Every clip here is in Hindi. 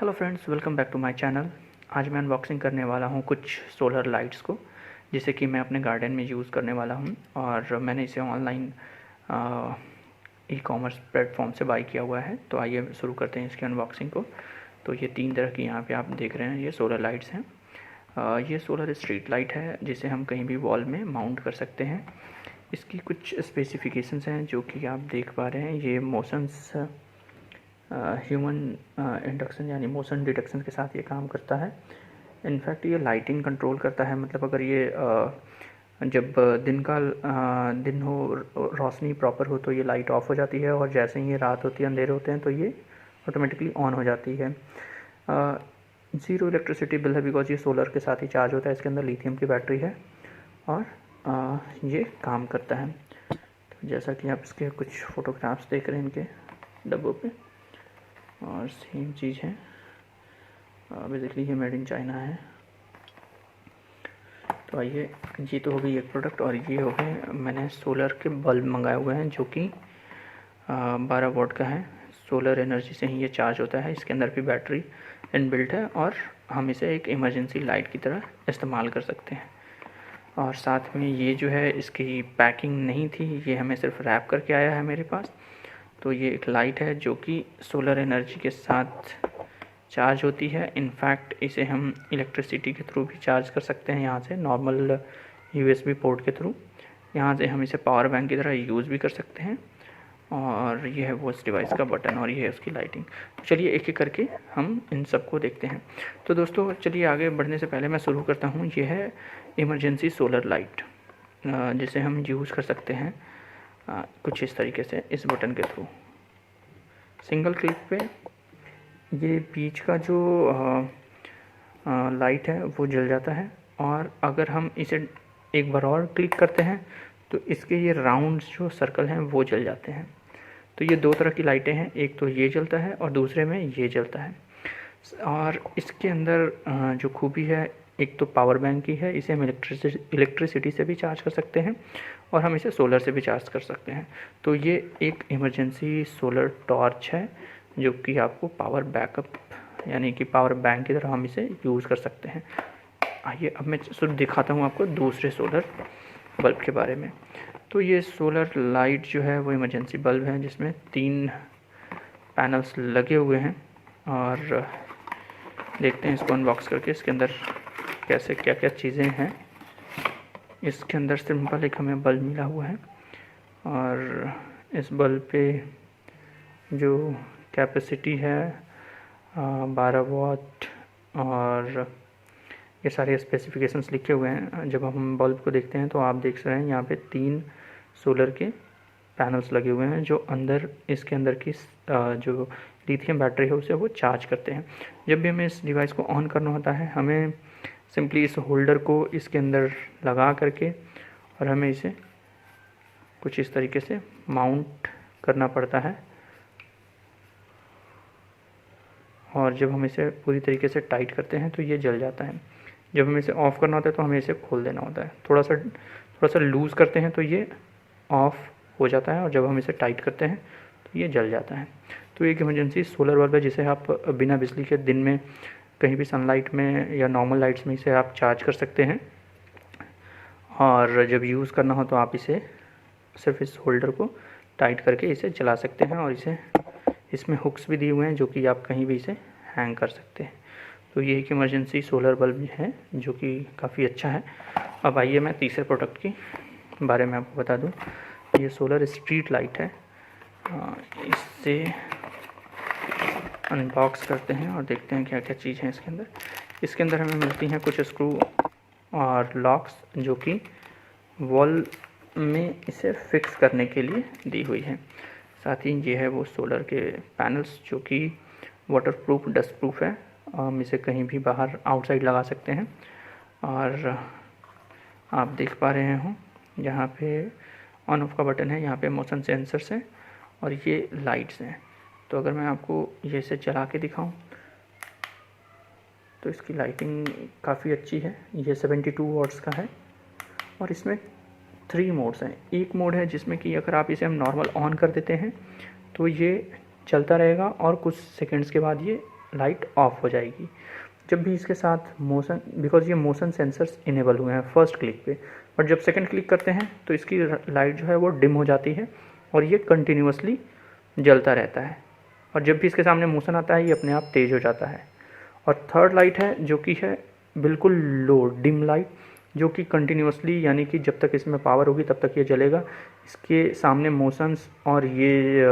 Hello friends, welcome back to my channel. आज मैं अनबॉक्सिंग करने वाला हूं कुछ सोलर लाइट्स को, जिसे कि मैं अपने गार्डन में यूज़ करने वाला हूं। और मैंने इसे ऑनलाइन ई कॉमर्स प्लेटफॉर्म से बाई किया हुआ है। तो आइए शुरू करते हैं इसकी अनबॉक्सिंग को। तो ये 3 तरह की यहाँ पे आप देख रहे हैं, ये सोलर लाइट्स हैं। ये सोलर स्ट्रीट लाइट है, जिसे हम कहीं भी वॉल में माउंट कर सकते हैं। इसकी कुछ स्पेसिफिकेशंस हैं जो कि आप देख पा रहे हैं। ये मोशंस ह्यूमन इंडक्शन यानी मोशन डिटेक्शन के साथ ये काम करता है। इनफैक्ट ये लाइटिंग कंट्रोल करता है, मतलब अगर ये जब दिन हो, रोशनी प्रॉपर हो, तो ये लाइट ऑफ हो जाती है, और जैसे ही ये रात होती है, अंधेरे होते हैं, तो ये ऑटोमेटिकली ऑन हो जाती है। ज़ीरो इलेक्ट्रिसिटी बिल है, बिकॉज ये सोलर के साथ ही चार्ज होता है। इसके अंदर लिथियम की बैटरी है और ये काम करता है। तो जैसा कि आप इसके कुछ फ़ोटोग्राफ्स देख रहे हैं इनके डब्बों पे, और सेम चीज़ है। बेसिकली ये मेड इन चाइना है। तो आइए, ये तो हो गई एक प्रोडक्ट, और ये हो गए मैंने सोलर के बल्ब मंगाए हुए हैं, जो कि 12 वोल्ट का है। सोलर एनर्जी से ही ये चार्ज होता है। इसके अंदर भी बैटरी इनबिल्ट है, और हम इसे एक इमरजेंसी लाइट की तरह इस्तेमाल कर सकते हैं। और साथ में ये जो है, इसकी पैकिंग नहीं थी, ये हमें सिर्फ रैप करके आया है मेरे पास। तो ये एक लाइट है जो कि सोलर एनर्जी के साथ चार्ज होती है। इनफैक्ट इसे हम इलेक्ट्रिसिटी के थ्रू भी चार्ज कर सकते हैं, यहाँ से नॉर्मल यूएसबी पोर्ट के थ्रू। यहाँ से हम इसे पावर बैंक की तरह यूज़ भी कर सकते हैं। और ये है वो इस डिवाइस का बटन, और ये है उसकी लाइटिंग। तो चलिए एक एक करके हम इन सबको देखते हैं। तो दोस्तों, चलिए आगे बढ़ने से पहले मैं शुरू करता हूँ। ये है इमरजेंसी सोलर लाइट, जिसे हम यूज़ कर सकते हैं कुछ इस तरीके से, इस बटन के थ्रू। सिंगल क्लिक पे ये बीच का जो लाइट है वो जल जाता है, और अगर हम इसे एक बार और क्लिक करते हैं तो इसके ये राउंड जो सर्कल हैं वो जल जाते हैं। तो ये 2 तरह की लाइटें हैं, एक तो ये जलता है और दूसरे में ये जलता है। और इसके अंदर जो खूबी है, एक तो पावर बैंक की है, इसे हम इलेक्ट्रिसिटी से भी चार्ज कर सकते हैं, और हम इसे सोलर से भी चार्ज कर सकते हैं। तो ये एक इमरजेंसी सोलर टॉर्च है, जो कि आपको पावर बैकअप यानी कि पावर बैंक की तरह हम इसे यूज़ कर सकते हैं। आइए अब मैं सिर्फ दिखाता हूँ आपको दूसरे सोलर बल्ब के बारे में। तो ये सोलर लाइट जो है वो इमरजेंसी बल्ब है, जिसमें 3 पैनल्स लगे हुए हैं। और देखते हैं इसको अनबॉक्स करके, इसके अंदर कैसे क्या क्या चीज़ें हैं। इसके अंदर सिंपल एक हमें बल्ब मिला हुआ है, और इस बल्ब पे जो कैपेसिटी है 12 वाट, और ये सारे स्पेसिफिकेशंस लिखे हुए हैं। जब हम बल्ब को देखते हैं तो आप देख रहे हैं यहाँ पे 3 सोलर के पैनल्स लगे हुए हैं, जो अंदर इसके अंदर की जो लिथियम बैटरी है उसे वो चार्ज करते हैं। जब भी हमें इस डिवाइस को ऑन करना होता है, हमें सिंपली इस होल्डर को इसके अंदर लगा करके, और हमें इसे कुछ इस तरीके से माउंट करना पड़ता है। और जब हम इसे पूरी तरीके से टाइट करते हैं तो ये जल जाता है। जब हमें इसे ऑफ़ करना होता है तो हमें इसे खोल देना होता है। थोड़ा सा लूज़ करते हैं तो ये ऑफ़ हो जाता है, और जब हम इसे टाइट करते हैं तो ये जल जाता है। तो एक इमरजेंसी सोलर बल्ब है, जिसे आप बिना बिजली के दिन में कहीं भी सनलाइट में या नॉर्मल लाइट्स में इसे आप चार्ज कर सकते हैं। और जब यूज़ करना हो तो आप इसे सिर्फ इस होल्डर को टाइट करके इसे जला सकते हैं, और इसमें हुक्स भी दिए हुए हैं, जो कि आप कहीं भी इसे हैंग कर सकते हैं। तो ये एक इमरजेंसी सोलर बल्ब है, जो कि काफ़ी अच्छा है। अब आइए मैं तीसरे प्रोडक्ट के बारे में आपको बता दूं। ये सोलर स्ट्रीट लाइट है। इससे अनबॉक्स करते हैं और देखते हैं क्या क्या चीज़ है इसके अंदर। इसके अंदर हमें मिलती हैं कुछ स्क्रू और लॉक्स, जो कि वॉल में इसे फिक्स करने के लिए दी हुई है। साथ ही ये है वो सोलर के पैनल्स, जो कि वाटरप्रूफ, डस्ट प्रूफ है। हम इसे कहीं भी बाहर आउटसाइड लगा सकते हैं। और आप देख पा रहे हो यहाँ पे ऑन ऑफ का बटन है, यहाँ पे मोशन सेंसर्स हैं, और ये लाइट्स हैं। तो अगर मैं आपको ये से चला के दिखाऊं तो इसकी लाइटिंग काफ़ी अच्छी है। ये 72 वाट्स का है, और इसमें 3 मोड्स हैं। एक मोड है जिसमें कि अगर आप इसे हम नॉर्मल ऑन कर देते हैं तो ये चलता रहेगा, और कुछ सेकंड्स के बाद ये लाइट ऑफ हो जाएगी। जब भी इसके साथ मोशन, बिकॉज ये मोशन सेंसर्स इनेबल हुए हैं फर्स्ट क्लिक पे, बट जब सेकंड क्लिक करते हैं तो इसकी लाइट जो है वो डिम हो जाती है और ये कंटिन्यूसली जलता रहता है। और जब भी इसके सामने मोशन आता है ये अपने आप तेज़ हो जाता है। और थर्ड लाइट है जो कि है बिल्कुल लो डिम लाइट, जो कि कंटिन्यूसली, यानी कि जब तक इसमें पावर होगी तब तक ये जलेगा। इसके सामने मोशंस और ये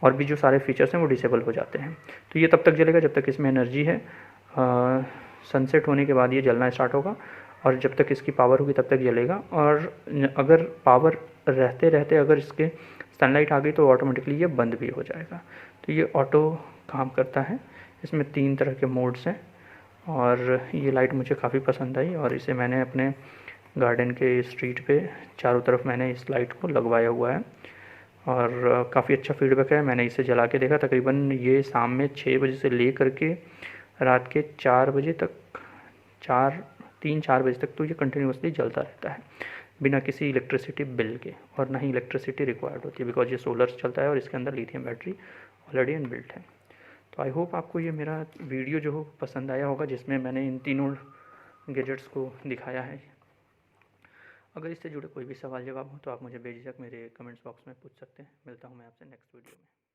और भी जो सारे फीचर्स हैं वो डिसेबल हो जाते हैं। तो ये तब तक जलेगा जब तक इसमें एनर्जी है। सनसेट होने के बाद ये जलना स्टार्ट होगा और जब तक इसकी पावर होगी तब तक जलेगा। और अगर पावर रहते रहते अगर इसके सनलाइट आ गई तो ऑटोमेटिकली ये बंद भी हो जाएगा। तो ये ऑटो काम करता है। इसमें 3 तरह के मोड्स हैं और ये लाइट मुझे काफ़ी पसंद आई और इसे मैंने अपने गार्डन के स्ट्रीट पे चारों तरफ मैंने इस लाइट को लगवाया हुआ है और काफ़ी अच्छा फीडबैक है। मैंने इसे जला के देखा, तकरीबन ये शाम में 6 बजे से ले करके रात के 4 बजे तक, 3-4 बजे तक तो ये कंटिन्यूसली जलता रहता है बिना किसी इलेक्ट्रिसिटी बिल के, और ना ही इलेक्ट्रिसिटी रिक्वायर्ड होती है बिकॉज ये सोलर से चलता है और इसके अंदर लिथियम बैटरी ऑलरेडी इनबिल्ट है। तो आई होप आपको ये मेरा वीडियो जो हो पसंद आया होगा, जिसमें मैंने इन तीनों गैजेट्स को दिखाया है। अगर इससे जुड़े कोई भी सवाल जवाब हो तो आप मुझे बेझिझक मेरे कमेंट्स बॉक्स में पूछ सकते हैं। मिलता हूँ मैं आपसे नेक्स्ट वीडियो में।